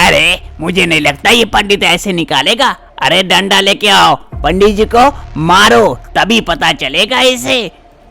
अरे मुझे नहीं लगता ये पंडित ऐसे निकालेगा। अरे डंडा लेके आओ, पंडित जी को मारो, तभी पता चलेगा इसे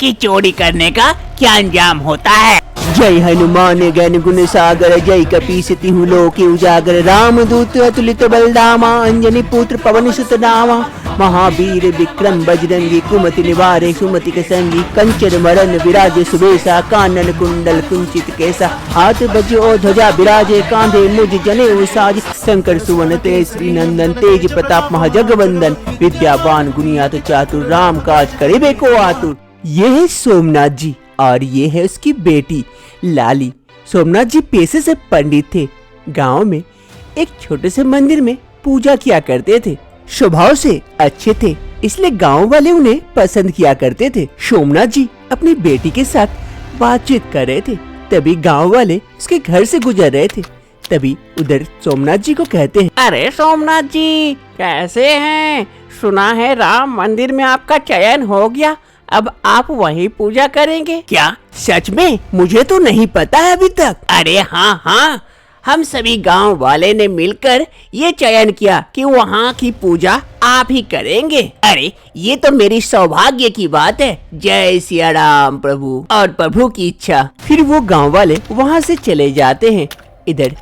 कि चोरी करने का क्या अंजाम होता है। जय हनुमान ज्ञान गुण सागर, जय कपीस तिहु लोके उजागर, रामदूत अतुलित बलधामा, अंजनी पुत्र पवन सुत नामा, महावीर विक्रम बजरंगी, कुमति निवारे सुमति के संगी, कंचन मरण विराजे सुबेसा, कानन कुंडल कुंचित केसा, हाथ बजो ध्वजा विराजे, कांधे मुझ जने साज, शंकर सुवन तेजस्वी नंदन, तेज प्रताप महाजगवंदन, विद्यावान गुणियात चातुर, राम काज करिबे को आतुर। ये है सोमनाथ जी और ये है उसकी बेटी लाली। सोमनाथ जी पेशे से पंडित थे। गांव में एक छोटे से मंदिर में पूजा किया करते थे। स्वभाव से अच्छे थे, इसलिए गांव वाले उन्हें पसंद किया करते थे। सोमनाथ जी अपनी बेटी के साथ बातचीत कर रहे थे, तभी गांव वाले उसके घर से गुजर रहे थे। तभी उधर सोमनाथ जी को कहते हैं, अरे सोमनाथ जी कैसे हैं? सुना है राम मंदिर में आपका चयन हो गया, अब आप वहीं पूजा करेंगे। क्या सच में? मुझे तो नहीं पता है अभी तक। अरे हाँ हाँ, हम सभी गांव वाले ने मिलकर ये चयन किया कि वहाँ की पूजा आप ही करेंगे। अरे ये तो मेरी सौभाग्य की बात है। जय सिया राम प्रभु, और प्रभु की इच्छा। फिर वो गांव वाले वहाँ से चले जाते हैं। इधर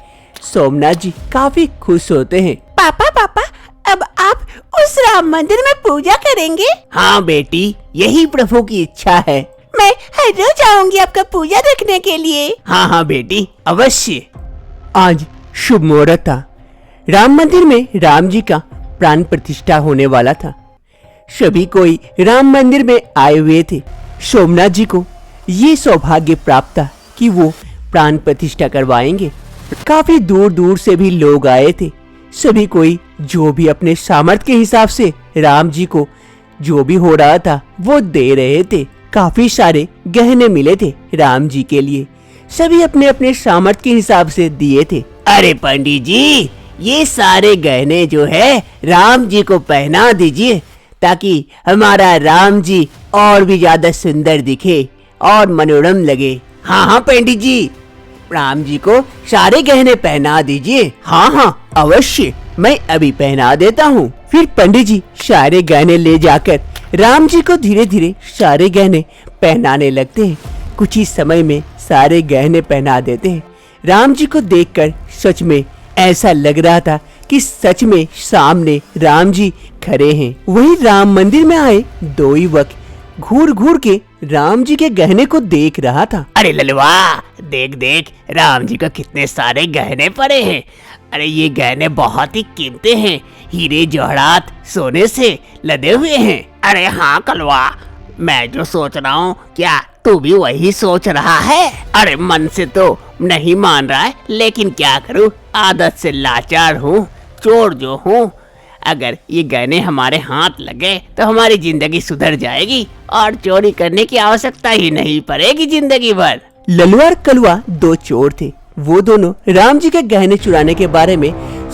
सोमनाथ जी काफी खुश होते हैं। पापा पापा, अब आप उस राम मंदिर में पूजा करेंगे? हाँ बेटी, यही प्रभु की इच्छा है। मैं हर रोज आऊंगी आपका पूजा देखने के लिए। हाँ हाँ बेटी, अवश्य। आज शुभ मुहूर्त था। राम मंदिर में राम जी का प्राण प्रतिष्ठा होने वाला था। सभी कोई राम मंदिर में आए हुए थे। सोमनाथ जी को ये सौभाग्य प्राप्त था कि वो प्राण प्रतिष्ठा करवाएंगे। काफी दूर दूर से भी लोग आए थे। सभी कोई जो भी अपने सामर्थ्य के हिसाब से राम जी को जो भी हो रहा था वो दे रहे थे। काफी सारे गहने मिले थे राम जी के लिए। सभी अपने अपने सामर्थ्य के हिसाब से दिए थे। अरे पंडित जी, ये सारे गहने जो है राम जी को पहना दीजिए, ताकि हमारा राम जी और भी ज्यादा सुंदर दिखे और मनोरम लगे। हाँ हाँ पंडित जी, राम जी को सारे गहने पहना दीजिए। हाँ हाँ अवश्य, मैं अभी पहना देता हूँ। फिर पंडित जी सारे गहने ले जाकर राम जी को धीरे धीरे सारे गहने पहनाने लगते हैं। कुछ ही समय में सारे गहने पहना देते हैं। राम जी को देखकर सच में ऐसा लग रहा था कि सच में सामने राम जी खड़े हैं। वही राम मंदिर में आए दो युवक घूर घूर के राम जी के गहने को देख रहा था। अरे ललवा, देख देख राम जी को कितने सारे गहने पड़े हैं। अरे ये गहने बहुत ही कीमती हैं, हीरे जवाहरात सोने से लदे हुए हैं। अरे हाँ कलवा, मैं जो सोच रहा हूँ क्या तू भी वही सोच रहा है? अरे मन से तो नहीं मान रहा है, लेकिन क्या करूँ, आदत से लाचार हूँ, चोर जो हूँ। अगर ये गहने हमारे हाथ लगे तो हमारी जिंदगी सुधर जाएगी और चोरी करने की आवश्यकता ही नहीं पड़ेगी जिंदगी भर। ललवा और कलवा दो चोर थे। वो दोनों राम जी के गहने चुराने के बारे में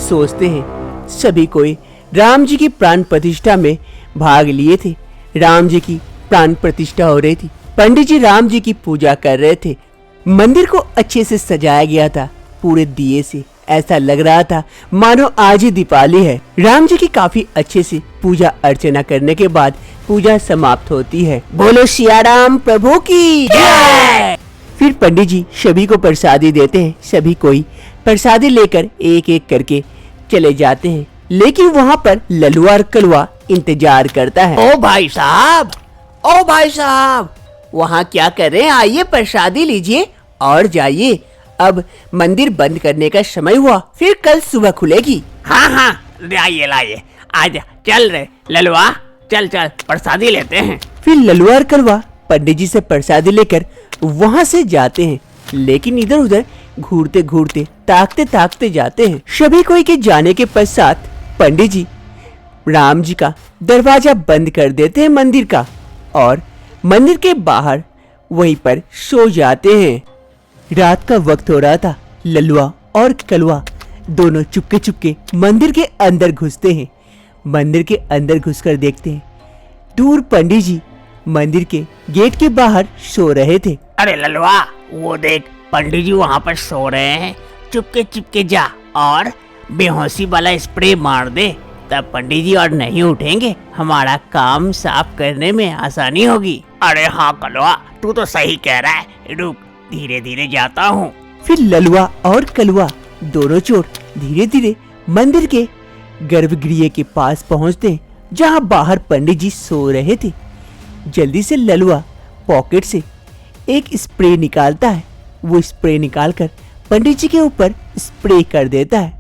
सोचते हैं। सभी कोई राम जी की प्राण प्रतिष्ठा में भाग लिए थे। राम जी की प्राण प्रतिष्ठा हो रही थी। पंडित जी राम जी की पूजा कर रहे थे। मंदिर को अच्छे से सजाया गया था पूरे दिए से। ऐसा लग रहा था मानो आज ही दीपावली है। राम जी की काफी अच्छे से पूजा अर्चना करने के बाद पूजा समाप्त होती है। बोलो सिया राम प्रभु की जय। फिर पंडित जी सभी को प्रसादी देते हैं। सभी कोई प्रसादी लेकर एक एक करके चले जाते हैं, लेकिन वहाँ पर ललुआ और कलवा इंतजार करता है। ओ भाई साहब, ओ भाई साहब, वहाँ क्या कर रहे हैं? आइए प्रसादी लीजिए और जाइए। अब मंदिर बंद करने का समय हुआ, फिर कल सुबह खुलेगी। हाँ हाँ, लाइए लाइए, आजा, चल रहे ललवा, चल चल प्रसादी लेते हैं। फिर ललुआ और कलवा पंडित जी से प्रसादी लेकर वहाँ से जाते हैं, लेकिन इधर उधर घूरते घूरते ताकते ताकते जाते हैं। सभी कोई के जाने के पश्चात पंडित जी राम जी का दरवाजा बंद कर देते हैं मंदिर का, और मंदिर के बाहर वहीं पर सो जाते हैं। रात का वक्त हो रहा था। ललुआ और कलवा दोनों चुपके चुपके मंदिर के अंदर घुसते हैं। मंदिर के अंदर घुसकर देखते हैं दूर पंडित जी मंदिर के गेट के बाहर सो रहे थे। अरे ललवा, वो देख पंडित जी वहाँ पर सो रहे हैं। चुपके चुपके जा और बेहोशी वाला स्प्रे मार दे, तब पंडित जी और नहीं उठेंगे, हमारा काम साफ करने में आसानी होगी। अरे हाँ कलवा, तू तो सही कह रहा है, रुक धीरे धीरे जाता हूँ। फिर ललवा और कलवा दोनों चोर धीरे धीरे मंदिर के गर्भगृह के पास पहुंचते हैं, जहां बाहर पंडित जी सो रहे थे। जल्दी से ललवा पॉकेट से एक स्प्रे निकालता है। वो स्प्रे निकालकर पंडित जी के ऊपर स्प्रे कर देता है।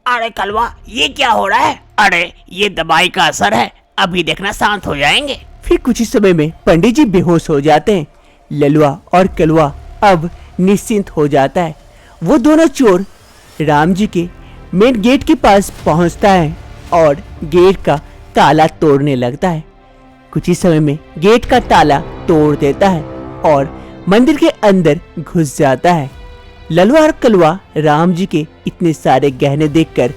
अरे कलवा, ये क्या हो रहा है? अरे ये दवाई का असर है, अभी देखना शांत हो जाएंगे। फिर कुछ ही समय में पंडित जी बेहोश हो जाते हैं। ललवा और कलवा अब निश्चिंत हो जाता है। वो दोनों चोर राम जी के मेन गेट के पास पहुंचता है और गेट का ताला तोड़ने लगता है। कुछ ही समय में गेट का ताला तोड़ देता है और मंदिर के अंदर घुस जाता है। ललवा और कलवा राम जी के इतने सारे गहने देखकर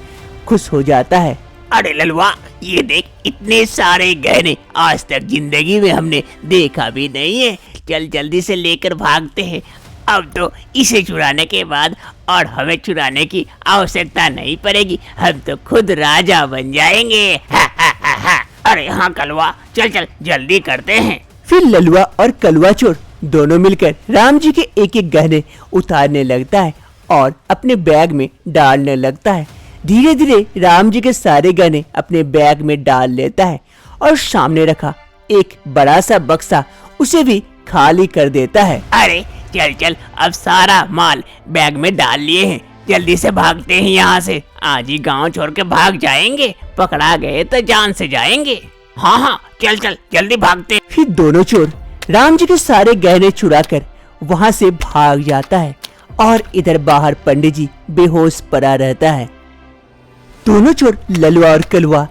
खुश हो जाता है। अरे ललवा, ये देख, इतने सारे गहने आज तक जिंदगी में हमने देखा भी नहीं है। चल जल्दी से लेकर भागते हैं। अब तो इसे चुराने के बाद और हमें चुराने की आवश्यकता नहीं पड़ेगी, हम तो खुद राजा बन जाएंगे। हा, हा, हा, हा। अरे हाँ कलवा, चल चल जल्दी करते हैं। फिर ललवा और कलवा चोर दोनों मिलकर राम जी के एक एक गहने उतारने लगता है और अपने बैग में डालने लगता है। धीरे धीरे राम जी के सारे गहने अपने बैग में डाल लेता है और सामने रखा एक बड़ा सा बक्सा उसे भी खाली कर देता है। अरे चल चल, अब सारा माल बैग में डाल लिए हैं, जल्दी से भागते हैं यहाँ से। आज ही गांव छोड़ के भाग जाएंगे, पकड़ा गए तो जान से जाएंगे। हाँ हाँ चल चल जल्दी भागते। फिर दोनों चोर राम जी के सारे गहने चुराकर वहाँ से भाग जाता है और इधर बाहर पंडित जी बेहोश पड़ा रहता है। दोनों चोर ललवा और कलवा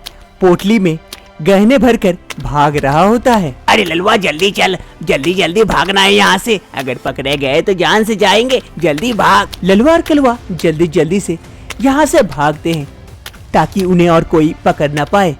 पोटली में गहने भरकर भाग रहा होता है। अरे ललवा जल्दी चल, जल्दी जल्दी भागना है यहाँ से, अगर पकड़े गए तो जान से जाएंगे, जल्दी भाग। ललवा और कलवा जल्दी जल्दी से यहाँ से भागते हैं ताकि उन्हें और कोई पकड़ ना पाए।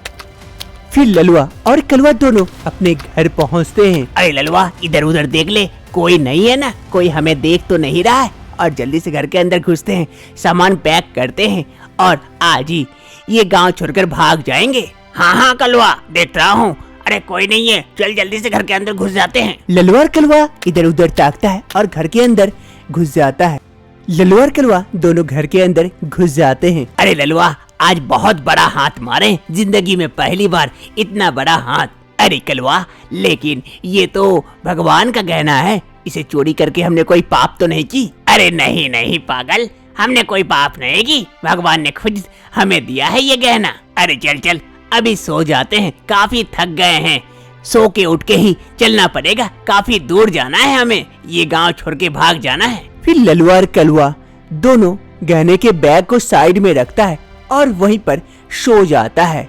फिर ललवा और कलवा दोनों अपने घर पहुँचते हैं। अरे ललवा, इधर उधर देख ले, कोई नहीं है ना, कोई हमें देख तो नहीं रहा है। और जल्दी से घर के अंदर घुसते हैं, सामान पैक करते हैं और आज ही ये गांव छोड़कर भाग जाएंगे। हाँ हाँ कलवा, देख रहा हूँ। अरे कोई नहीं है, चल जल्दी से घर के अंदर घुस जाते हैं। ललवा और कलवा इधर उधर ताकता है और घर के अंदर घुस जाता है। ललवा और कलवा दोनों घर के अंदर घुस जाते हैं। अरे ललवा, आज बहुत बड़ा हाथ मारे, जिंदगी में पहली बार इतना बड़ा हाथ। अरे कलवा, लेकिन ये तो भगवान का गहना है, इसे चोरी करके हमने कोई पाप तो नहीं की? अरे नहीं नहीं पागल, हमने कोई पाप नहीं की, भगवान ने खुद हमें दिया है ये गहना। अरे चल चल अभी सो जाते हैं, काफी थक गए हैं, सो के उठ के ही चलना पड़ेगा, काफी दूर जाना है हमें, ये गांव छोड़ के भाग जाना है। फिर ललवा और कलवा दोनों गहने के बैग को साइड में रखता है और वहीं पर सो जाता है।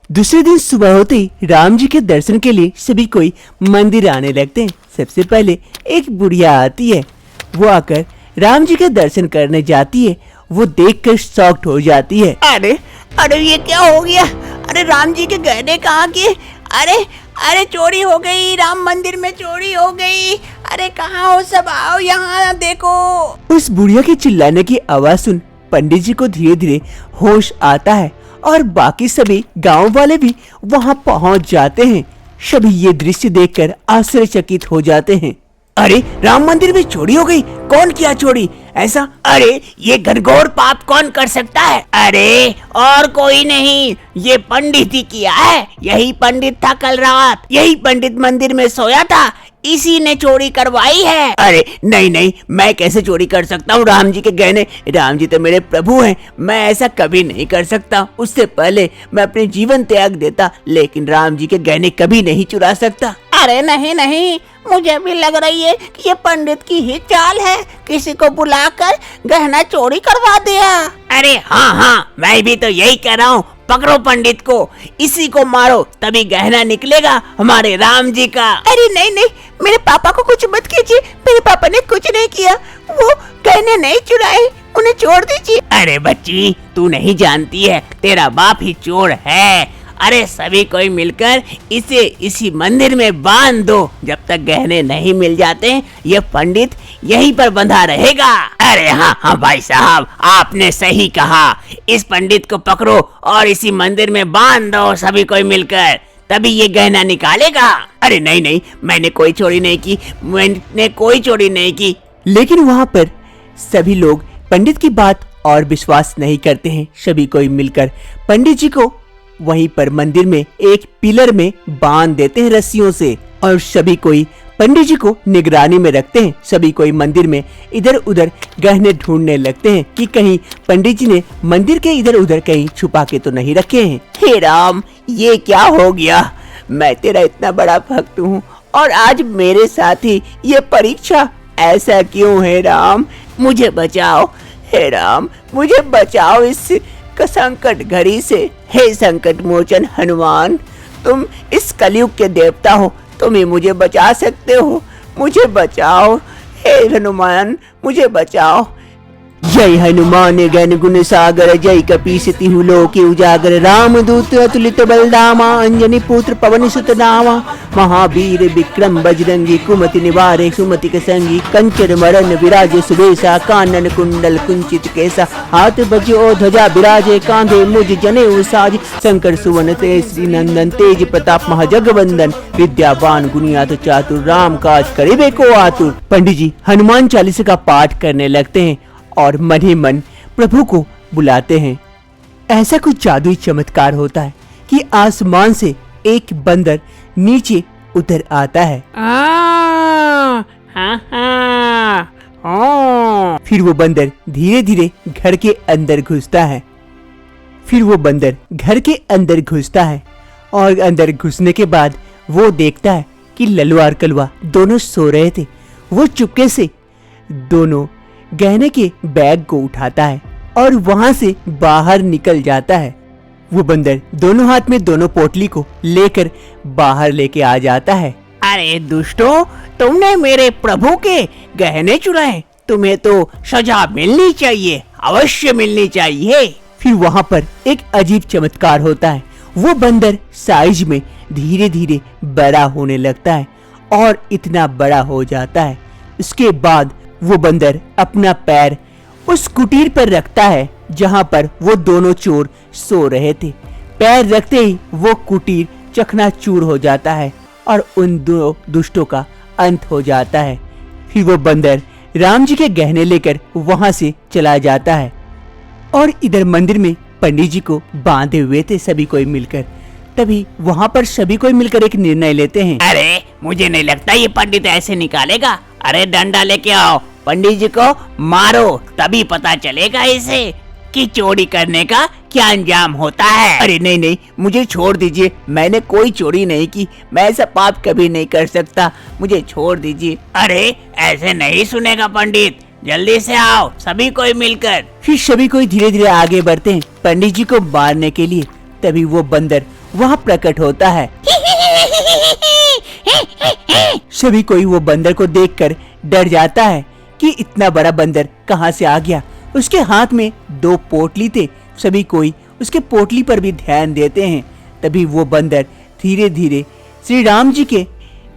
दूसरे दिन सुबह होते ही राम जी के दर्शन के लिए सभी कोई मंदिर आने लगते हैं। सबसे पहले एक बुढ़िया आती है, वो आकर राम जी के दर्शन करने जाती है। वो देखकर शॉक्ड हो जाती है। अरे अरे ये क्या हो गया? अरे राम जी के गहने कहाँ गए? अरे अरे चोरी हो गई, राम मंदिर में चोरी हो गई। अरे कहाँ हो सब, आओ यहाँ देखो। उस बुढ़िया के चिल्लाने की आवाज सुन पंडित जी को धीरे धीरे होश आता है और बाकी सभी गांव वाले भी वहां पहुंच जाते हैं। सभी ये दृश्य देखकर आश्चर्यचकित हो जाते हैं। अरे राम मंदिर में चोरी हो गई, कौन किया चोरी ऐसा? अरे ये घनघोर पाप कौन कर सकता है? अरे और कोई नहीं, ये पंडित ही किया है। यही पंडित था कल रात, यही पंडित मंदिर में सोया था, इसी ने चोरी करवाई है। अरे नहीं नहीं, मैं कैसे चोरी कर सकता हूँ राम जी के गहने? राम जी तो मेरे प्रभु हैं, मैं ऐसा कभी नहीं कर सकता। उससे पहले मैं अपने जीवन त्याग देता, लेकिन राम जी के गहने कभी नहीं चुरा सकता। अरे नहीं नहीं, मुझे भी लग रही है कि ये पंडित की ही चाल है, किसी को बुलाकर गहना चोरी करवा दिया। अरे हाँ हाँ, मैं भी तो यही कह रहा हूँ, पकड़ो पंडित को, इसी को मारो, तभी गहना निकलेगा हमारे राम जी का। अरे नहीं नहीं, मेरे पापा को कुछ मत कीजिए, मेरे पापा ने कुछ नहीं किया, वो गहने नहीं चुराए, उन्हें छोड़ दीजिए। अरे बच्ची, तू नहीं जानती है, तेरा बाप ही चोर है। अरे सभी कोई मिलकर इसे इसी मंदिर में बांध दो, जब तक गहने नहीं मिल जाते ये पंडित यहीं पर बंधा रहेगा। अरे हाँ हाँ भाई साहब, आपने सही कहा। इस पंडित को पकड़ो और इसी मंदिर में बांध दो सभी कोई मिलकर, तभी ये गहना निकालेगा। अरे नहीं नहीं, मैंने कोई चोरी नहीं की, मैंने कोई चोरी नहीं की। लेकिन वहां पर सभी लोग पंडित की बात और विश्वास नहीं करते हैं। सभी कोई मिलकर पंडित जी को वहीं पर मंदिर में एक पिलर में बांध देते हैं रस्सियों से, और सभी कोई पंडित जी को निगरानी में रखते हैं। सभी कोई मंदिर में इधर उधर गहने ढूंढने लगते हैं कि कहीं पंडित जी ने मंदिर के इधर उधर कहीं छुपा के तो नहीं रखे हैं। हे राम, ये क्या हो गया? मैं तेरा इतना बड़ा भक्त हूँ और आज मेरे साथ ही ये परीक्षा, ऐसा क्यों है राम? मुझे बचाओ हे राम, मुझे बचाओ इस संकट घड़ी से। हे संकट मोचन हनुमान, तुम इस कलयुग के देवता हो, तुम ही मुझे बचा सकते हो। मुझे बचाओ हे हनुमान, मुझे बचाओ। जय हनुमान ज्ञान गुण सागर, जय कपीस तिहु लोक उजागर, रामदूत अतुलित बलधामा, अंजनी पुत्र पवन सुत नामा, महावीर विक्रम बजरंगी, कुमति निवारे सुमति के संगी, कंचन मरण विराजे सुबेसा, कानन कुंडल कुंचित केसा, हाथ बजो ध्वजा विराजे, कांधे मुझ जनेऊ साज, शंकर सुवन श्री नंदन, तेज प्रताप महाजगवंदन, विद्यावान गुणियात चातुर, राम काज करिबे को आतुर। पंडित जी हनुमान चालीसा का पाठ करने लगते हैं और मन ही मन प्रभु को बुलाते हैं। ऐसा कुछ जादुई चमत्कार होता है कि आसमान से एक बंदर नीचे उतर आता है। फिर वो बंदर धीरे धीरे घर के अंदर घुसता है। और अंदर घुसने के बाद वो देखता है कि ललुआ और कलवा दोनों सो रहे थे। वो चुपके से दोनों गहने के बैग को उठाता है और वहां से बाहर निकल जाता है। वो बंदर दोनों हाथ में दोनों पोटली को लेकर बाहर लेके आ जाता है। अरे दुष्टो, तुमने मेरे प्रभु के गहने चुराए, तुम्हें तो सजा मिलनी चाहिए, अवश्य मिलनी चाहिए। फिर वहां पर एक अजीब चमत्कार होता है। वो बंदर साइज में धीरे धीरे बड़ा होने लगता है और इतना बड़ा हो जाता है। उसके बाद वो बंदर अपना पैर उस कुटीर पर रखता है जहां पर वो दोनों चोर सो रहे थे। पैर रखते ही वो कुटीर चकनाचूर हो जाता है और उन दो दुष्टों का अंत हो जाता है। फिर वो बंदर राम जी के गहने लेकर वहां से चला जाता है। और इधर मंदिर में पंडित जी को बांधे हुए थे सभी कोई मिलकर। तभी वहां पर सभी कोई मिलकर एक निर्णय लेते हैं। अरे मुझे नहीं लगता ये पंडित ऐसे निकालेगा। अरे डंडा लेके आओ, पंडित जी को मारो, तभी पता चलेगा इसे कि चोरी करने का क्या अंजाम होता है। अरे नहीं नहीं, मुझे छोड़ दीजिए, मैंने कोई चोरी नहीं की, मैं ऐसा पाप कभी नहीं कर सकता, मुझे छोड़ दीजिए। अरे ऐसे नहीं सुनेगा पंडित, जल्दी से आओ सभी कोई मिलकर। फिर सभी कोई धीरे धीरे आगे बढ़ते हैं पंडित जी को मारने के लिए। तभी वो बंदर वहाँ प्रकट होता है। सभी कोई वो बंदर को देखकर डर जाता है कि इतना बड़ा बंदर कहाँ से आ गया। उसके हाथ में दो पोटली थे। सभी कोई उसके पोटली पर भी ध्यान देते हैं। तभी वो बंदर धीरे धीरे श्री राम जी के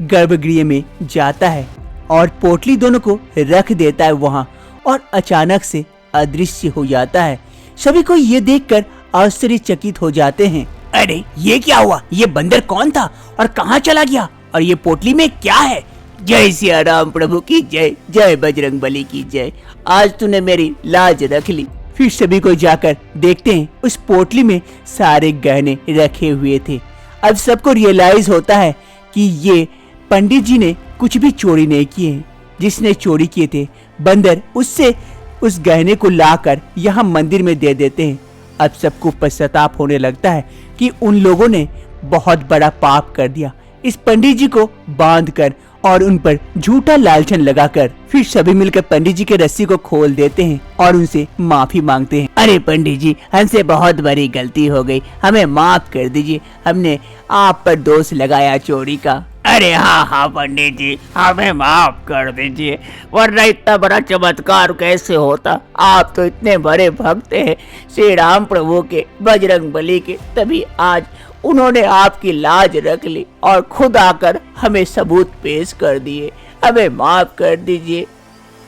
गर्भगृह में जाता है और पोटली दोनों को रख देता है वहाँ, और अचानक से अदृश्य हो जाता है। सभी कोई ये देखकर आश्चर्यचकित हो जाते हैं। अरे ये क्या हुआ? ये बंदर कौन था और कहाँ चला गया? और ये पोटली में क्या है? जय सिया राम प्रभु की जय, जय बजरंग बली की जय। आज तूने मेरी लाज रख ली। फिर सभी को जाकर देखते हैं उस पोटली में सारे गहने रखे हुए थे। अब सबको रियलाइज होता है कि ये पंडित जी ने कुछ भी चोरी नहीं किए हैं। जिसने चोरी किए थे बंदर उससे उस गहने को लाकर यहाँ मंदिर में दे देते हैं। अब सबको पश्चाताप होने लगता है कि उन लोगों ने बहुत बड़ा पाप कर दिया, इस पंडित जी को बांधकर और उन पर झूठा लालचन लगाकर। फिर सभी मिलकर पंडित जी के रस्सी को खोल देते हैं और उनसे माफी मांगते हैं। अरे पंडित जी, हमसे बहुत बड़ी गलती हो गई, हमें माफ कर दीजिए, हमने आप पर दोष लगाया चोरी का। अरे हाँ हाँ पंडित जी, हमें माफ कर दीजिए, वरना इतना बड़ा चमत्कार कैसे होता। आप तो इतने बड़े भक्त हैं श्री राम प्रभु के, बजरंग बली के, तभी आज उन्होंने आपकी लाज रख ली और खुद आकर हमें सबूत पेश कर दिए। हमें माफ कर दीजिए।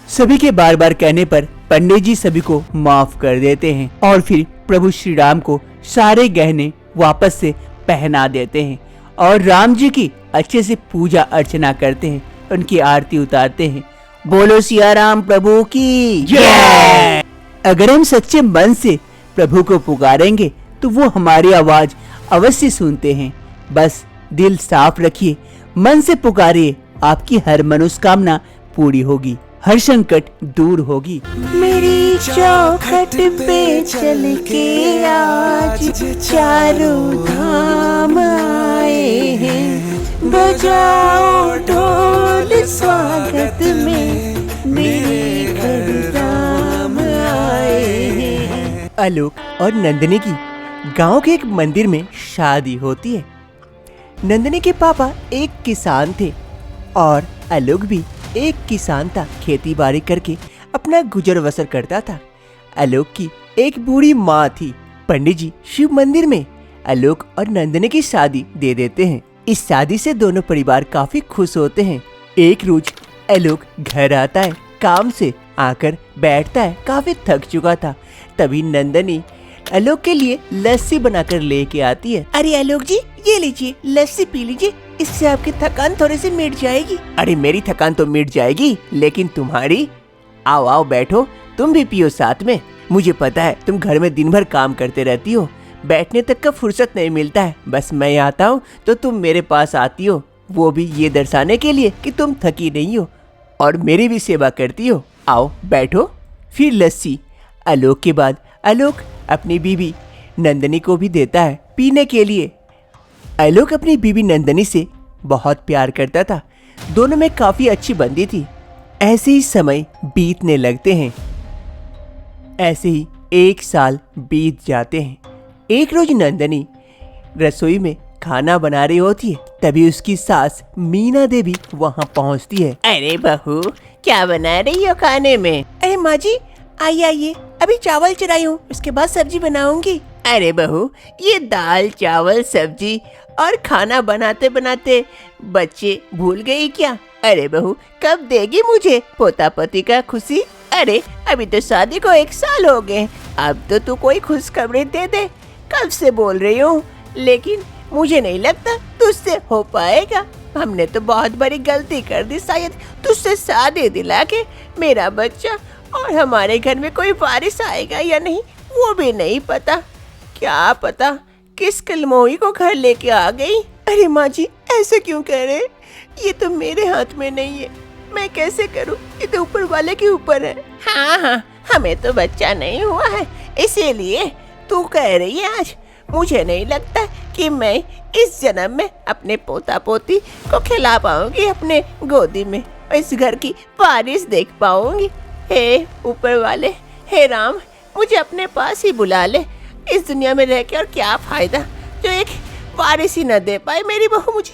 सभी के बार बार कहने पर पंडित जी सभी को माफ कर देते हैं और फिर प्रभु श्री राम को सारे गहने वापस से पहना देते हैं और राम जी की अच्छे से पूजा अर्चना करते हैं, उनकी आरती उतारते हैं। बोलो सिया राम प्रभु की जय। अगर हम सच्चे मन से प्रभु को पुकारेंगे तो वो हमारी आवाज अवश्य सुनते हैं। बस दिल साफ रखिए, मन से पुकारिए, आपकी हर मनोकामना पूरी होगी, हर संकट दूर होगी। मेरी चौखट पे चल के आज चारों धाम आए हैं, बजाओ ढोल स्वागत में मेरे घर राम आए हैं। आलोक और नंदिनी की गांव के एक मंदिर में शादी होती है। नंदिनी के पापा एक किसान थे और आलोक भी एक किसान था। खेती बाड़ी करके अपना गुजर बसर करता था। आलोक की एक बूढ़ी माँ थी। पंडित जी शिव मंदिर में आलोक और नंदिनी की शादी दे देते हैं। इस शादी से दोनों परिवार काफी खुश होते हैं। एक रोज आलोक घर आता है, काम से आकर बैठता है, काफी थक चुका था। तभी नंदिनी आलोक के लिए लस्सी बनाकर लेके आती है। अरे आलोक जी, ये लीजिए लस्सी पी लीजिए, इससे आपकी थकान थोड़ी सी मिट जाएगी। अरे मेरी थकान तो मिट जाएगी, लेकिन तुम्हारी? आओ आओ बैठो, तुम भी पियो साथ में। मुझे पता है तुम घर में दिन भर काम करते रहती हो, बैठने तक का फुर्सत नहीं मिलता है। बस मैं आता हूँ तो तुम मेरे पास आती हो, वो भी ये दर्शाने के लिए कि तुम थकी नहीं हो और मेरी भी सेवा करती हो। आओ बैठो। फिर लस्सी आलोक के बाद आलोक अपनी बीवी नंदिनी को भी देता है पीने के लिए। आलोक अपनी बीवी नंदिनी से बहुत प्यार करता था, दोनों में काफी अच्छी बनती थी। ऐसे ही समय बीतने लगते हैं। ऐसे ही एक साल बीत जाते हैं। एक रोज नंदिनी रसोई में खाना बना रही होती है, तभी उसकी सास मीना देवी वहां पहुंचती है। अरे बहू, क्या बना रही हो खाने में? अरे माँ जी, आइए आइए, अभी चावल चढ़ाई हूँ, उसके बाद सब्जी बनाऊंगी। अरे बहू, ये दाल चावल सब्जी और खाना बनाते बनाते बच्चे भूल गई क्या? अरे बहू, कब देगी मुझे पोता पोती का खुशी? अरे अभी तो शादी को 1 साल हो गए, अब तो तू कोई खुशखबरी दे दे। कब से बोल रही हूँ, लेकिन मुझे नहीं लगता तुझसे हो पाएगा। हमने तो बहुत बड़ी गलती कर दी, शायद तुझसे शादी दिला के मेरा बच्चा, और हमारे घर में कोई वारिस आएगा या नहीं वो भी नहीं पता। क्या पता किस कलमोही को घर लेके आ गई। अरे माँ जी, ऐसे क्यों कह रहे? ये तो मेरे हाथ में नहीं है, मैं कैसे करूँ? ये तो ऊपर वाले के ऊपर है। हाँ हाँ, हमें तो बच्चा नहीं हुआ है, इसीलिए तू कह रही है आज। मुझे नहीं लगता कि मैं इस जन्म में अपने पोता पोती को खिला पाऊंगी अपने गोदी में, और इस घर की वारिस देख पाऊंगी। हे ऊपर वाले, हे राम, मुझे अपने पास ही बुला ले। इस दुनिया में रह के और क्या फायदा जो एक वारिस ही न दे पाए मेरी बहू मुझे।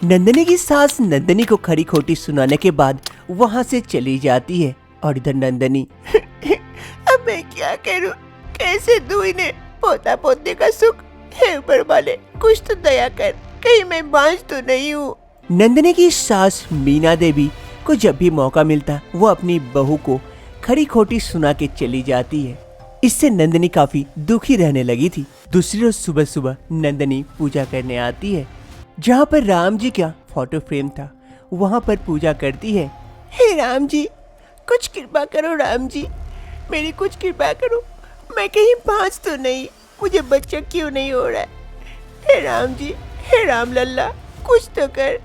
नंदिनी की सास नंदिनी को खरी खोटी सुनाने के बाद वहाँ से चली जाती है और इधर नंदिनी अब मैं क्या करूं? कैसे दूं इन्हें पोता पोती का सुख? हे ऊपर वाले, कुछ तो दया कर, कहीं मैं बांझ तो नहीं हूँ। नंदिनी की सास मीना देवी को जब भी मौका मिलता वो अपनी बहू को खरी खोटी सुना के चली जाती है। इससे नंदिनी काफी दुखी रहने लगी थी। दूसरी रोज सुबह सुबह नंदिनी पूजा करने आती है, जहाँ पर राम जी का फोटो फ्रेम था, वहाँ पर पूजा करती है। हे राम जी, कुछ कृपा करो राम जी, मेरी कुछ कृपा करो, मैं कहीं बांझ तो नहीं, मुझे बच्चा क्यों नहीं हो रहा है? हे राम जी, हे राम लल्ला, कुछ तो कर,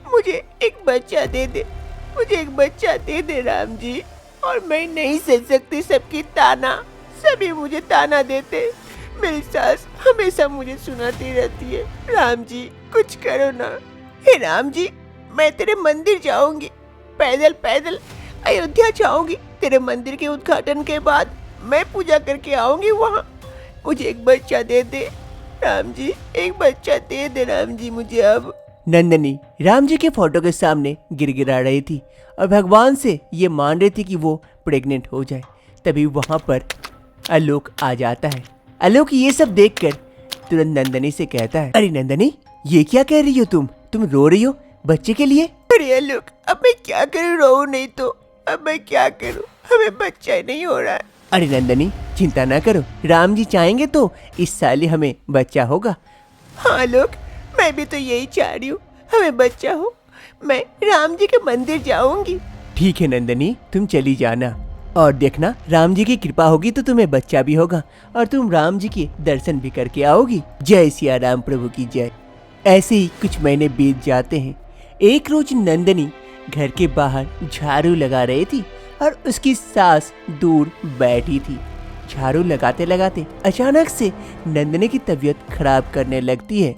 मुझे एक बच्चा दे दे, मुझे एक बच्चा दे दे राम जी। और मैं नहीं सह सकती सबकी ताना, सभी मुझे ताना देते, मेरी सास हमेशा मुझे सुनाती रहती है। राम जी, कुछ करो ना। हे राम जी, मैं तेरे मंदिर जाऊंगी, पैदल पैदल अयोध्या जाऊंगी, तेरे मंदिर के उद्घाटन के बाद मैं पूजा करके आऊंगी वहाँ। मुझे एक बच्चा दे दे राम जी, एक बच्चा दे दे राम जी मुझे अब। नंदिनी राम जी के फोटो के सामने गिड़गिड़ा रही थी और भगवान से ये मान रही थी कि वो प्रेग्नेंट हो जाए। तभी वहाँ पर आलोक आ जाता है। आलोक ये सब देखकर तुरंत नंदिनी से कहता है, अरे नंदिनी, ये क्या कह रही हो तुम रो रही हो बच्चे के लिए? अरे आलोक, अब मैं क्या करूँ, रो नहीं तो अब मैं क्या करूं, हमें बच्चा ही नहीं हो रहा है। अरे नंदनी चिंता ना करो, राम जी चाहेंगे तो इस साल ही हमें बच्चा होगा। हाँ लोग, मैं भी तो यही चाह रही हूँ, हमें बच्चा हो, मैं राम जी के मंदिर जाऊंगी। ठीक है नंदनी, तुम चली जाना और देखना राम जी की कृपा होगी तो तुम्हें बच्चा भी होगा और तुम राम जी के दर्शन भी करके आओगी। जय सिया राम प्रभु की जय। ऐसे ही कुछ महीने बीत जाते हैं। एक रोज नंदनी घर के बाहर झाड़ू लगा रही थी और उसकी सास दूर बैठी थी। झाड़ू लगाते लगाते अचानक से नंदनी की तबीयत खराब करने लगती है।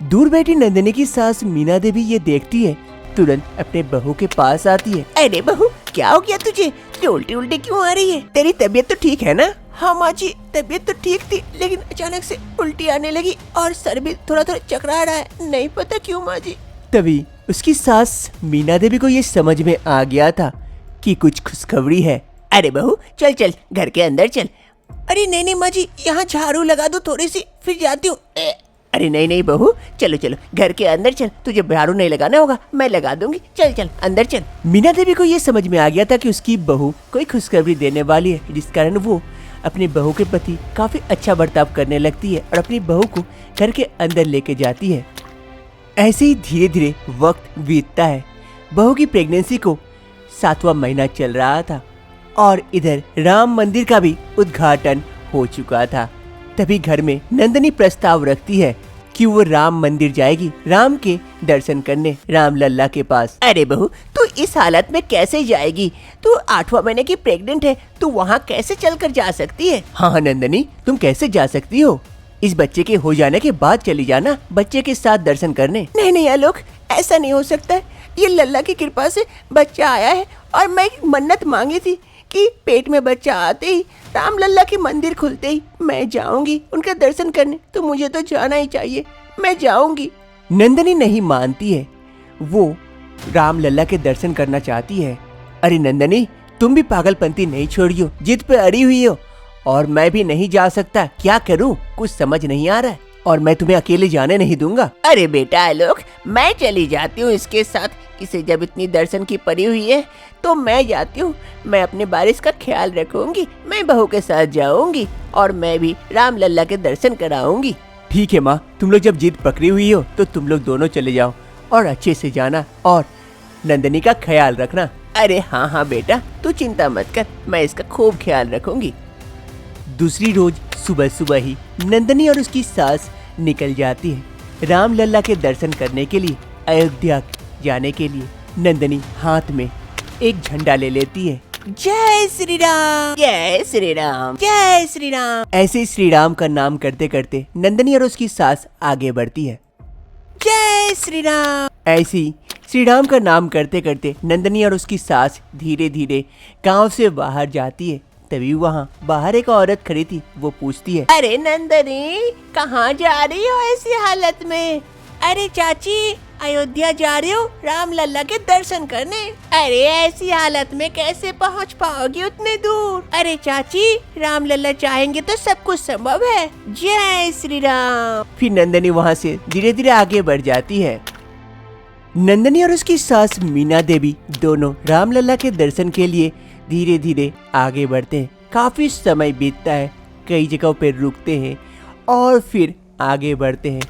दूर बैठी नंदनी की सास मीना देवी ये देखती है, तुरंत अपने बहू के पास आती है। अरे बहू, क्या हो गया तुझे? उल्टी उल्टी क्यों आ रही है? तेरी तबीयत तो ठीक है ना? हाँ माँ जी, तबीयत तो ठीक थी, लेकिन अचानक से उल्टी आने लगी और सर भी थोड़ा थोड़ा चकरा रहा है, नहीं पता क्यों माँ जी। तभी उसकी सास मीना देवी को ये समझ में आ गया था कि कुछ खुशखबरी है। अरे बहू, चल चल घर के अंदर चल। अरे नहीं नहीं माँ जी, यहाँ झाड़ू लगा दो थोड़ी सी, फिर जाती हूँ। अरे नहीं नहीं बहू, चलो चलो घर के अंदर चल, तुझे झाड़ू नहीं लगाना होगा, मैं लगा दूंगी, चल चल अंदर चल। मीना देवी को ये समझ में आ गया था कि उसकी बहू कोई खुशखबरी देने वाली है, जिस कारण वो अपनी बहू के प्रति काफी अच्छा बर्ताव करने लगती है और अपनी बहू को घर के अंदर लेके जाती है। ऐसे ही धीरे धीरे वक्त बीतता है। बहू की प्रेगनेंसी को 7वां महीना चल रहा था और इधर राम मंदिर का भी उद्घाटन हो चुका था। तभी घर में नंदनी प्रस्ताव रखती है कि वो राम मंदिर जाएगी राम के दर्शन करने, राम लल्ला के पास। अरे बहू, तू इस हालत में कैसे जाएगी? तू 8वां महीने की प्रेग्नेंट है, तू वहाँ कैसे चलकर जा सकती है? हाँ नंदनी, तुम कैसे जा सकती हो? इस बच्चे के हो जाने के बाद चली जाना बच्चे के साथ दर्शन करने। नहीं नहीं आलोक, ऐसा नहीं हो सकता है। ये लल्ला की कृपा से बच्चा आया है और मैं मन्नत मांगी थी कि पेट में बच्चा आते ही, राम लल्ला के मंदिर खुलते ही मैं जाऊंगी उनका दर्शन करने, तो मुझे तो जाना ही चाहिए, मैं जाऊंगी। नंदनी नहीं मानती है, वो राम लल्ला के दर्शन करना चाहती है। अरे नंदनी, तुम भी पागलपंती नहीं छोड़ियो, जिद पे अड़ी हुई हो और मैं भी नहीं जा सकता, क्या करूं कुछ समझ नहीं आ रहा है और मैं तुम्हें अकेले जाने नहीं दूंगा। अरे बेटा आलोक, मैं चली जाती हूँ इसके साथ, इसे जब इतनी दर्शन की पड़ी हुई है तो मैं जाती हूँ, मैं अपने बारिश का ख्याल रखूंगी, मैं बहू के साथ जाऊंगी और मैं भी राम लल्ला के दर्शन कराऊंगी। ठीक है माँ, तुम लोग जब जिद पकड़ी हुई हो तो तुम लोग दोनों चले जाओ और अच्छे से जाना और नंदनी का ख्याल रखना। अरे हाँ हाँ बेटा, तू चिंता मत कर, मैं इसका खूब ख्याल रखूंगी। दूसरी रोज सुबह सुबह ही नंदनी और उसकी सास निकल जाती है राम लल्ला के दर्शन करने के लिए। अयोध्या जाने के लिए नंदनी हाथ में एक झंडा ले लेती है। जय श्री राम, जय श्री राम, जय श्री राम। ऐसे ही श्री राम का नाम करते करते नंदनी और उसकी सास आगे बढ़ती है। जय श्री राम। ऐसे ही श्री राम का नाम करते करते नंदनी और उसकी सास धीरे धीरे गांव से बाहर जाती है। तभी वहाँ बाहर एक औरत खड़ी थी, वो पूछती है, अरे नंदनी, कहाँ जा रही हो ऐसी हालत में? अरे चाची, अयोध्या जा रही हो राम लल्ला के दर्शन करने। अरे ऐसी हालत में कैसे पहुँच पाओगी उतने दूर? अरे चाची, राम लल्ला चाहेंगे तो सब कुछ संभव है। जय श्री राम। फिर नंदनी वहाँ से धीरे धीरे आगे बढ़ जाती है। नंदनी और उसकी सास मीना देवी दोनों राम लल्ला के दर्शन के लिए धीरे धीरे आगे बढ़ते हैं। काफी समय बीतता है, कई जगहों पर रुकते हैं और फिर आगे बढ़ते हैं।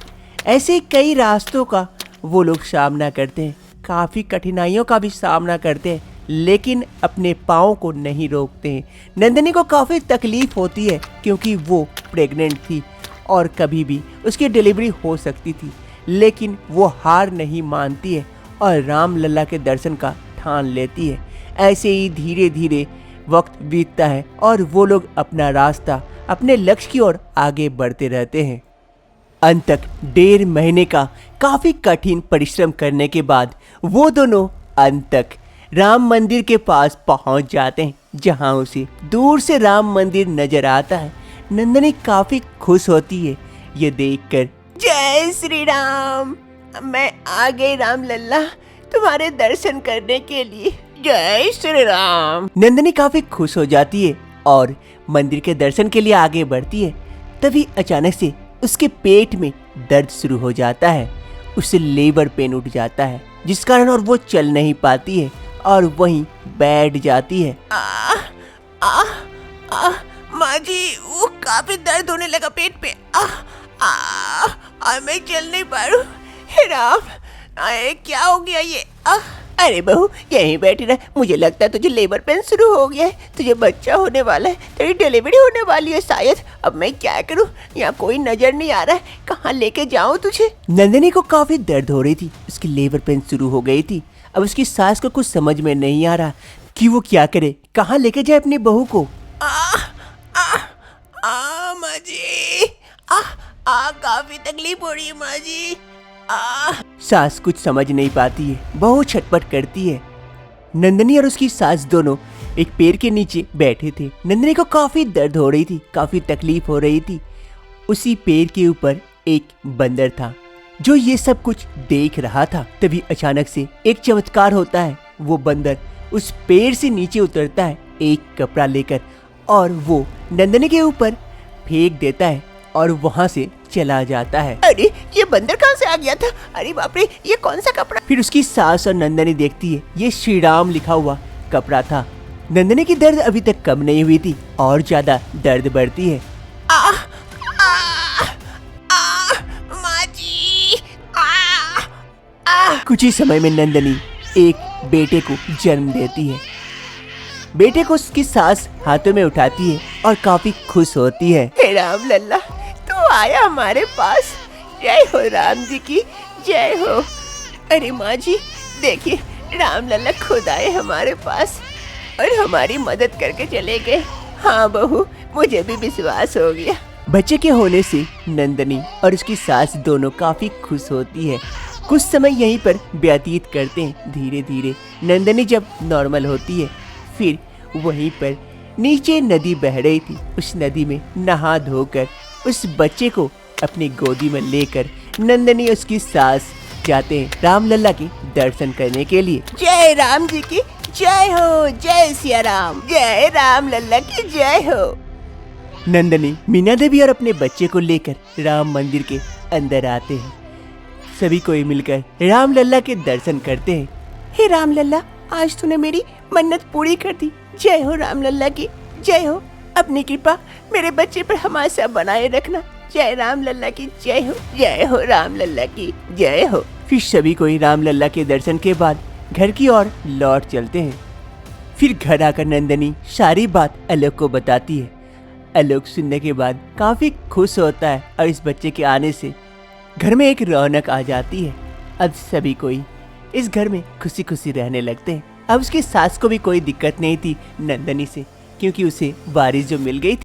ऐसे कई रास्तों का वो लोग सामना करते हैं, काफी कठिनाइयों का भी सामना करते हैं, लेकिन अपने पाँव को नहीं रोकते हैं। नंदनी को काफी तकलीफ होती है क्योंकि वो प्रेग्नेंट थी और कभी भी उसकी डिलीवरी हो सकती थी, लेकिन वो हार नहीं मानती है और राम लल्ला के दर्शन का ठान लेती है। ऐसे ही धीरे धीरे वक्त बीतता है और वो लोग अपना रास्ता अपने लक्ष्य की ओर आगे बढ़ते रहते हैं। अंत तक 1.5 महीने का काफी कठिन परिश्रम करने के बाद वो दोनों अंत तक राम मंदिर के पास पहुंच जाते हैं, जहां उसे दूर से राम मंदिर नजर आता है। नंदनी काफी खुश होती है ये देखकर। जय श्री राम, मैं आ गई राम लल्ला तुम्हारे दर्शन करने के लिए। जय श्री राम। नंदनी काफी खुश हो जाती है और मंदिर के दर्शन के लिए आगे बढ़ती है। तभी अचानक से उसके पेट में दर्द शुरू हो जाता है, उसे लेबर पेन उठ जाता है जिस कारण और वो चल नहीं पाती है और वहीं बैठ जाती है। माँ जी, वो काफी दर्द होने लगा पेट पे। मैं चल नहीं पा रहा हूँ। हे राम, क्या हो गया ये? अरे बहू, यहीं बैठी रह। मुझे लगता है तुझे लेबर पेन शुरू हो गया है, तुझे बच्चा होने वाला है, तेरी डिलीवरी होने वाली है शायद। अब मैं क्या करूँ? यहाँ कोई नजर नहीं आ रहा है, कहाँ लेके जाऊँ तुझे? नंदिनी को काफी दर्द हो रही थी, उसकी लेबर पेन शुरू हो गई थी। अब उसकी सास को कुछ समझ में नहीं आ रहा कि वो क्या करे, कहाँ लेके जाए अपनी बहू को। माँ जी, काफी तकलीफ हो रही है माँ जी। सास कुछ समझ नहीं पाती है, बहुत छटपट करती है। नंदिनी और उसकी सास दोनों एक पेड़ के नीचे बैठे थे। नंदिनी को काफी दर्द हो रही थी, काफी तकलीफ हो रही थी। उसी पेड़ के ऊपर एक बंदर था जो ये सब कुछ देख रहा था। तभी अचानक से एक चमत्कार होता है। वो बंदर उस पेड़ से नीचे उतरता है एक कपड़ा लेकर और वो नंदिनी के ऊपर फेंक देता है और वहां से चला जाता है। अरे, ये बंदर कहाँ से आ गया था? अरे बाप रे, ये कौन सा कपड़ा? फिर उसकी सास और नंदिनी देखती है, ये श्री राम लिखा हुआ कपड़ा था। नंदिनी की दर्द अभी तक कम नहीं हुई थी और ज्यादा दर्द बढ़ती है। माँ जी, कुछ ही समय में नंदिनी एक बेटे को जन्म देती है। बेटे को उसकी सास हाथों में उठाती है और काफी खुश होती है। हे राम लल्ला, तू आया हमारे पास। जय हो राम जी की, जय हो। अरे माँ जी, देखिए, राम लल्ला खुद आए हमारे पास और हमारी मदद करके चले गए। हाँ बहू, मुझे भी विश्वास हो गया। बच्चे के होने से नंदिनी और उसकी सास दोनों काफी खुश होती है। कुछ समय यहीं पर व्यतीत करते हैं। धीरे धीरे नंदिनी जब नॉर्मल होती है, फिर वहीं पर नीचे नदी बह रही थी। उस नदी में नहा धोकर उस बच्चे को अपनी गोदी में लेकर नंदिनी उसकी सास जाते हैं रामलल्ला के दर्शन करने के लिए। जय राम जी की जय हो, जय सिया राम, जय राम लल्ला की जय हो। नंदिनी, मीना देवी और अपने बच्चे को लेकर राम मंदिर के अंदर आते हैं। सभी कोई मिलकर रामलल्ला के दर्शन करते हैं। हे राम लल्ला, आज तूने मेरी मन्नत पूरी कर दी। जय हो राम लल्ला की जय हो। अपनी कृपा मेरे बच्चे पर हमेशा बनाए रखना। जय राम लल्ला की जय हो, जय हो राम लल्ला की जय हो। फिर सभी कोई रामलल्ला के दर्शन के बाद घर की ओर लौट चलते हैं। फिर घर आकर नंदिनी सारी बात आलोक को बताती है। आलोक सुनने के बाद काफी खुश होता है और इस बच्चे के आने से घर में एक रौनक आ जाती है। अब सभी कोई इस घर में खुशी खुशी रहने लगते हैं। अब उसकी सास को भी कोई दिक्कत नहीं थी नंदिनी से, क्योंकि उसे वारिस जो मिल गई थी।